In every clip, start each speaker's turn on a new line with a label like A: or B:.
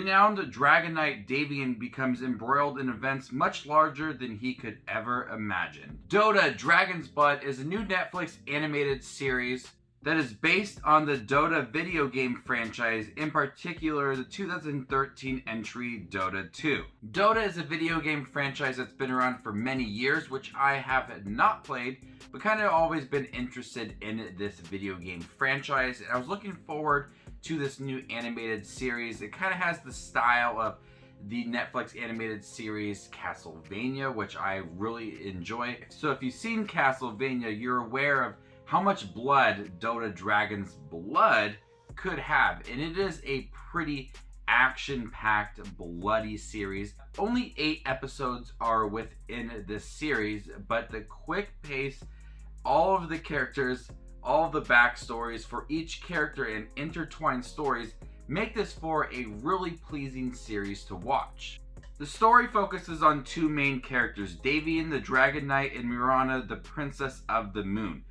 A: Renowned Dragon Knight Davion becomes embroiled in events much larger than he could ever imagine. Dota Dragon's Blood is a new Netflix animated series that is based on the Dota video game franchise, in particular the 2013 entry Dota 2. Dota is a video game franchise that's been around for many years, which I have not played, but kind of always been interested in this video game franchise. And I was looking forward to this new animated series. It kind of has the style of the Netflix animated series Castlevania, which I really enjoy. So if you've seen Castlevania, you're aware of how much blood Dota Dragon's Blood could have, and it is a pretty action-packed, bloody series. Only 8 episodes are within this series, but the quick pace, all of the characters, all of the backstories for each character and intertwined stories make this for a really pleasing series to watch. The story focuses on 2 main characters, Davion the Dragon Knight and Mirana the Princess of the Moon.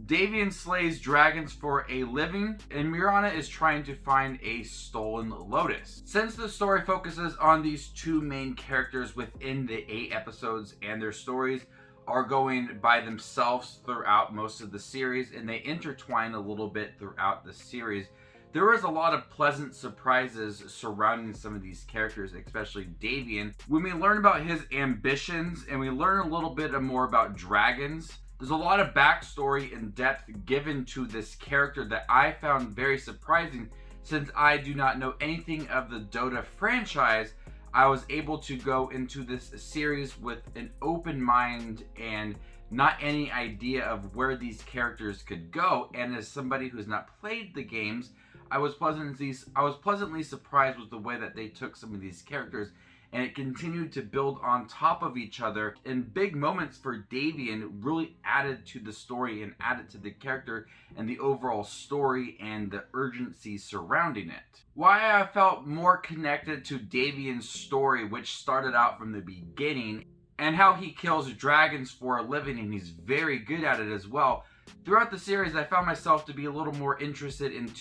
A: Davion slays dragons for a living, and Mirana is trying to find a stolen lotus. Since the story focuses on these 2 main characters within the 8 episodes, and their stories are going by themselves throughout most of the series, and they intertwine a little bit throughout the series, there is a lot of pleasant surprises surrounding some of these characters, especially Davion. When we learn about his ambitions and we learn a little bit more about dragons, there's a lot of backstory and depth given to this character that I found very surprising. Since I do not know anything of the Dota franchise, I was able to go into this series with an open mind and not any idea of where these characters could go. And as somebody who's not played the games, I was pleasantly surprised with the way that they took some of these characters, and it continued to build on top of each other. And big moments for Davion really added to the story and added to the character and the overall story and the urgency surrounding it. Why I felt more connected to Davion's story, which started out from the beginning, and how he kills dragons for a living, and he's very good at it as well. Throughout the series, I found myself to be a little more interested in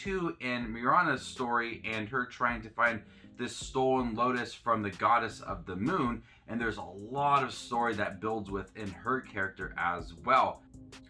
A: Mirana's story and her trying to find this stolen lotus from the goddess of the moon, and there's a lot of story that builds within her character as well.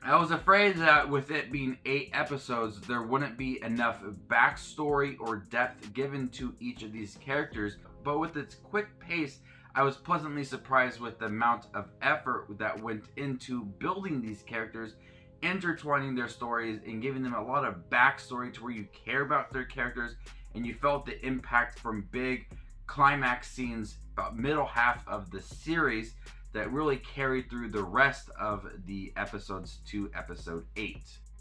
A: I was afraid that with it being 8 episodes, there wouldn't be enough backstory or depth given to each of these characters, but with its quick pace, I was pleasantly surprised with the amount of effort that went into building these characters, intertwining their stories, and giving them a lot of backstory to where you care about their characters and you felt the impact from big climax scenes about middle half of the series that really carried through the rest of the episodes to episode 8.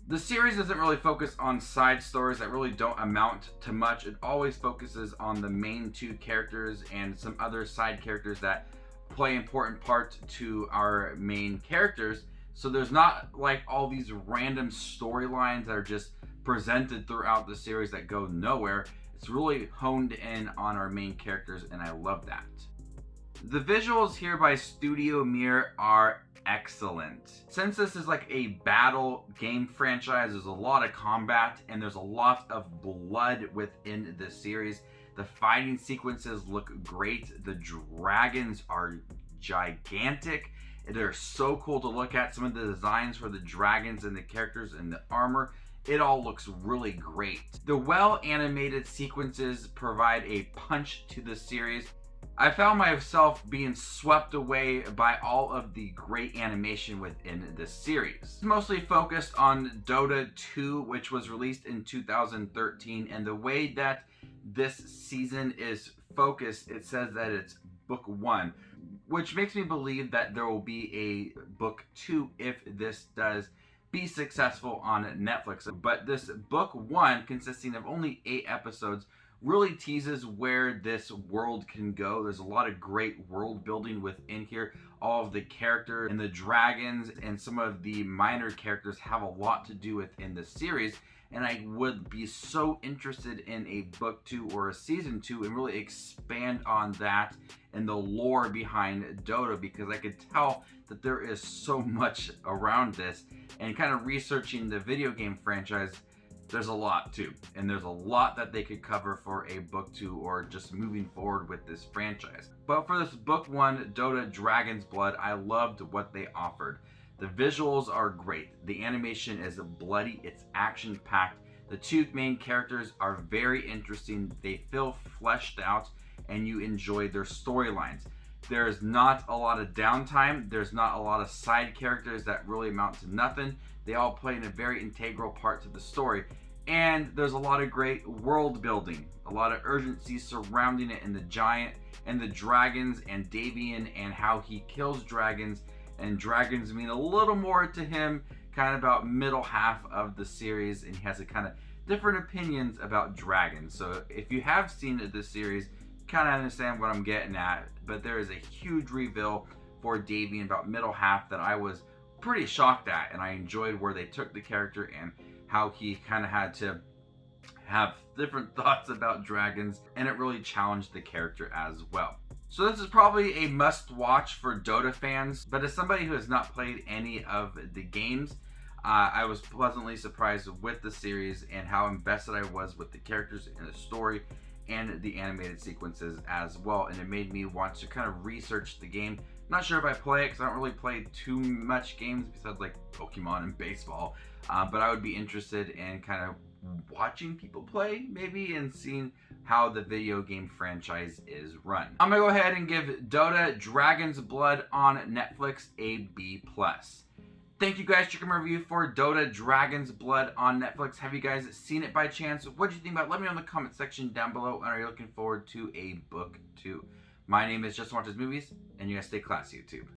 A: The series doesn't really focus on side stories that really don't amount to much. It always focuses on the main 2 characters and some other side characters that play important parts to our main characters. So there's not like all these random storylines that are just presented throughout the series that go nowhere. It's really honed in on our main characters, and I love that. The visuals here by Studio Mir are excellent. Since this is like a battle game franchise, there's a lot of combat and there's a lot of blood within the series. The fighting sequences look great. The dragons are gigantic. They're so cool to look at. Some of the designs for the dragons and the characters and the armor, it all looks really great. The well-animated sequences provide a punch to the series. I found myself being swept away by all of the great animation within this series. It's mostly focused on Dota 2, which was released in 2013, and the way that this season is focused, it says that it's book 1, which makes me believe that there will be a book 2 if this does be successful on Netflix. But this book 1, consisting of only 8 episodes, really teases where this world can go. There's a lot of great world building within here. All of the characters and the dragons and some of the minor characters have a lot to do within the series, and I would be so interested in a book 2 or a season 2 and really expand on that and the lore behind Dota, because I could tell that there is so much around this. And kind of researching the video game franchise, there's a lot too. And there's a lot that they could cover for a book 2 or just moving forward with this franchise. But for this book 1, Dota Dragon's Blood, I loved what they offered. The visuals are great. The animation is bloody, it's action-packed. The 2 main characters are very interesting. They feel fleshed out and you enjoy their storylines. There's not a lot of downtime. There's not a lot of side characters that really amount to nothing. They all play in a very integral part to the story. And there's a lot of great world building, a lot of urgency surrounding it, and the giant and the dragons and Davion and how he kills dragons. And dragons mean a little more to him kind of about middle half of the series, and he has a kind of different opinions about dragons. So if you have seen this series, kind of understand what I'm getting at. But there is a huge reveal for Davion about middle half that I was pretty shocked at, and I enjoyed where they took the character and how he kind of had to have different thoughts about dragons, and it really challenged the character as well. So this is probably a must watch for Dota fans, but as somebody who has not played any of the games, I was pleasantly surprised with the series and how invested I was with the characters and the story and the animated sequences as well, and it made me want to kind of research the game. Not sure if I play it because I don't really play too much games besides like Pokemon and baseball, but I would be interested in kind of watching people play maybe and seeing how the video game franchise is run. I'm gonna go ahead and give Dota Dragon's Blood on Netflix a B+. Thank you guys. Check my review for Dota Dragon's Blood on Netflix. Have you guys seen it by chance? What do you think about it? Let me know in the comment section down below. And are you looking forward to a book 2? My name is Just Watches Movies, and you guys stay classy, YouTube.